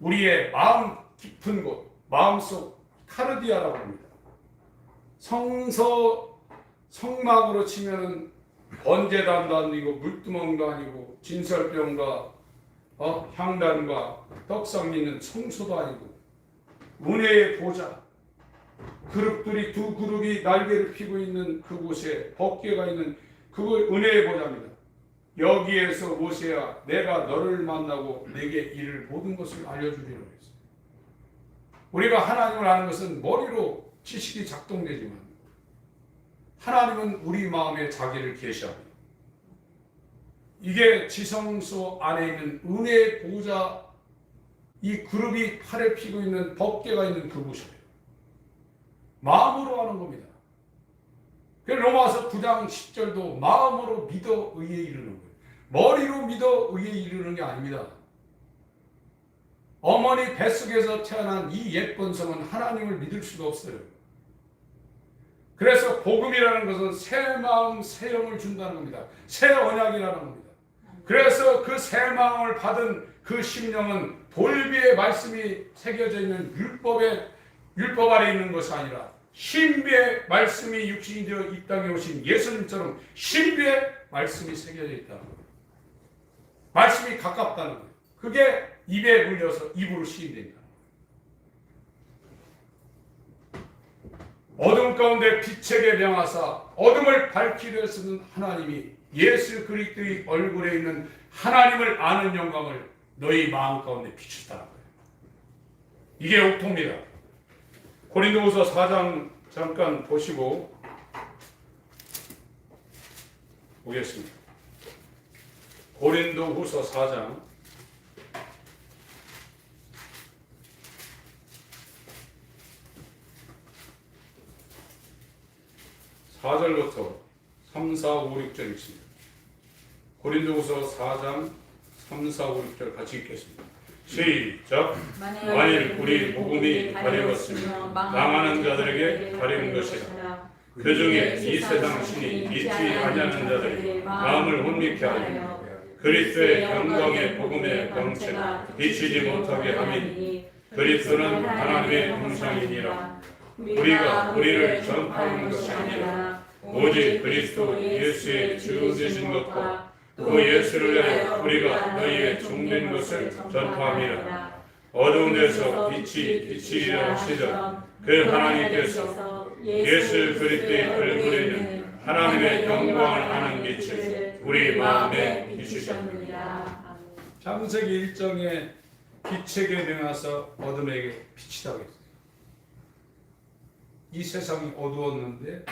우리의 마음 깊은 곳, 마음속 카르디아라고 합니다. 성막으로 치면은 번제단도 아니고 물두멍도 아니고 진설병과 향단과 떡상 있는 성소도 아니고 은혜의 보좌 그룹들이 두 그룹이 날개를 피고 있는 그곳에 법궤가 있는 그거 은혜의 보좌입니다. 여기에서 모세야 내가 너를 만나고 내게 이를 모든 것을 알려주리라 했어요. 우리가 하나님을 아는 것은 머리로 지식이 작동되지만 하나님은 우리 마음에 자기를 계시합니다. 이게 지성소 안에 있는 은혜의 보좌, 이 그룹이 팔에 피고 있는 법궤가 있는 그곳이에요. 마음으로 하는 겁니다. 로마서 9장 10절도 마음으로 믿어 의에 이르는 거예요. 머리로 믿어 의에 이르는 게 아닙니다. 어머니 뱃속에서 태어난 이 예쁜 성은 하나님을 믿을 수가 없어요. 그래서 복음이라는 것은 새 마음, 새 영을 준다는 겁니다. 새 언약이라는 겁니다. 그래서 그 새 마음을 받은 그 심령은 돌비의 말씀이 새겨져 있는 율법 아래 있는 것이 아니라 신비의 말씀이 육신이 되어 이 땅에 오신 예수님처럼 신비의 말씀이 새겨져 있다는 거예요. 말씀이 가깝다는 거예요. 그게 입에 물려서 입으로 시인된다. 어둠 가운데 빛에게 명하사 어둠을 밝히려 쓰는 하나님이 예수 그리스도의 얼굴에 있는 하나님을 아는 영광을 너희 마음 가운데 비추다는 거예요. 이게 옥토입니다. 고린도후서 4장 잠깐 보시고 보겠습니다. 고린도후서 4장 4절부터 3, 4, 5, 6절 있습니다. 고린도후서 4장 3, 4, 5, 6절 같이 읽겠습니다. 시작. 만일 우리 복음이 가려웠으며 망하는 자들에게 가려운 것이라. 그 중에 이 세상 신이 믿지 아니하는 자들이 마음을 혼미케 하여 그리스도의 영광의 복음의 광채가 비치지 못하게 함이니 그리스도는 하나님의 형상이니라. 우리가 우리를 전파하는 것이 아니라 오직 그리스도 예수의 주 되신 것과 또 예수를 위하여 우리가 너희의 종된 것을 전파함이라. 어두운 데서 빛이 비치리라 하시던 그 하나님께서 예수 그리스도의 얼굴에 있는 하나님의 영광을 아는 빛을 우리 마음에 비추셨느니라. 창세기 1장에 빛에게 명하사 어둠에게 빛이라고 했어요. 이 세상이 어두웠는데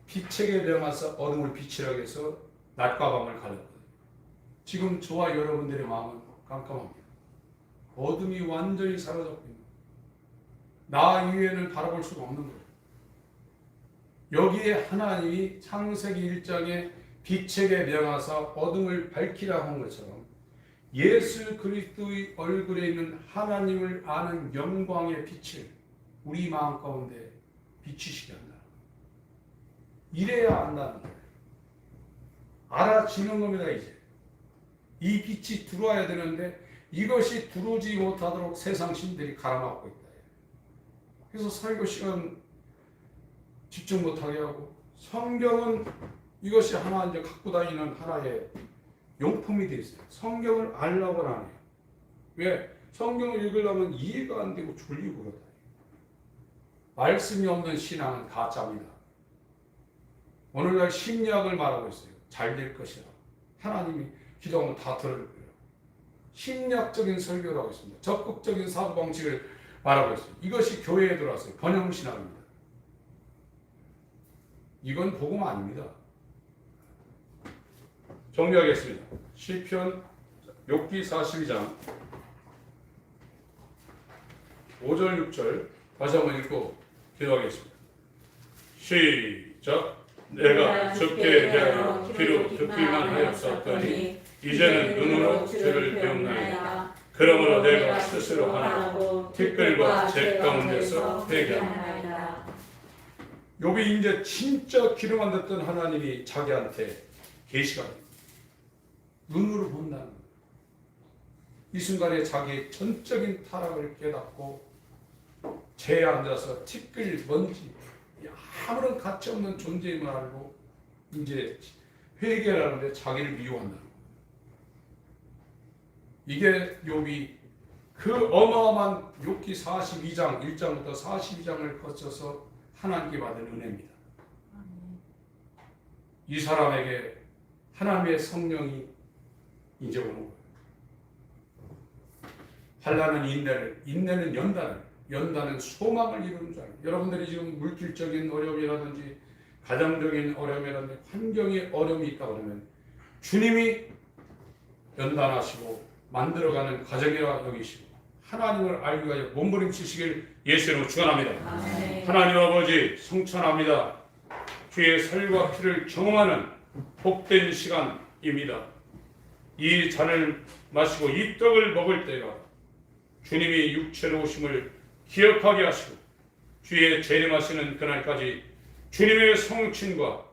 빛에게 명하사 어둠을 빛이라고 해서 낮과 밤을 가렸거든요. 지금 저와 여러분들의 마음은 깜깜합니다. 어둠이 완전히 사라졌고 있는 거예요. 나 이외에는 바라볼 수가 없는 거예요. 여기에 하나님이 창세기 1장에 빛에게 명하사 어둠을 밝히라 한 것처럼 예수 그리스도의 얼굴에 있는 하나님을 아는 영광의 빛을 우리 마음 가운데 비추시게 한다. 이래야 안다는 거예요. 알아지는 겁니다. 이제 이 빛이 들어와야 되는데 이것이 들어오지 못하도록 세상 신들이 갈아막고 있다. 그래서 설교 시간 집중 못하게 하고, 성경은 이것이 하나 이제 갖고 다니는 하나의 용품이 되어 있어요. 성경을 알려고는 안 해요. 왜? 성경을 읽으려면 이해가 안 되고 졸리고 그러다. 말씀이 없는 신앙은 가짜입니다. 오늘날 심리학을 말하고 있어요. 잘 될 것이라. 하나님이 기도하면 다 들을 거예요. 심리학적인 설교를 하고 있습니다. 적극적인 사고방식을 말하고 있어요. 이것이 교회에 들어왔어요. 번영신학입니다. 이건 복음 아닙니다. 정리하겠습니다. 시편 욥기 42장 5절 6절 다시 한번 읽고 기도하겠습니다. 시작. 내가 죽게 대하여 귀로 듣기만 하였었더니 이제는 눈으로 죄를 배웠나이다. 그러므로 내가 스스로 하나 티끌과 재 가운데서 회개하나이다. 욥이 이제 진짜 귀로 안 듣던 하나님이 자기한테 계시가 눈으로 본다는 거예요. 이 순간에 자기의 전적인 타락을 깨닫고 재에 앉아서 티끌, 먼지, 아무런 가치 없는 존재임을 알고 이제 회개를 하는데 자기를 미워한다는 거예요. 이게 욥이 그 어마어마한 욥기 42장 1장부터 42장을 거쳐서 하나님께 받은 은혜입니다. 이 사람에게 하나님의 성령이 이제 오는 거예요. 환난은 인내를, 인내는 연단을, 연단은 소망을 이루는 줄 알아요. 여러분들이 지금 물질적인 어려움이라든지 가정적인 어려움이라든지 환경의 어려움이 있다 그러면 주님이 연단하시고 만들어가는 과정이라 여기시고 하나님을 알기 위하여 몸부림치시길 예수로 축원합니다. 아멘. 하나님 아버지 성찬합니다. 주의 살과 피를 경험하는 복된 시간입니다. 이 잔을 마시고 이 떡을 먹을 때가 주님이 육체로 오심을 기억하게 하시고 주의 재림하시는 그날까지 주님의 성친과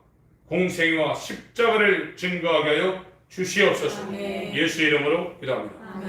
공생과 십자가를 증거하게 하여 주시옵소서. 아멘. 예수 이름으로 기도합니다. 아멘.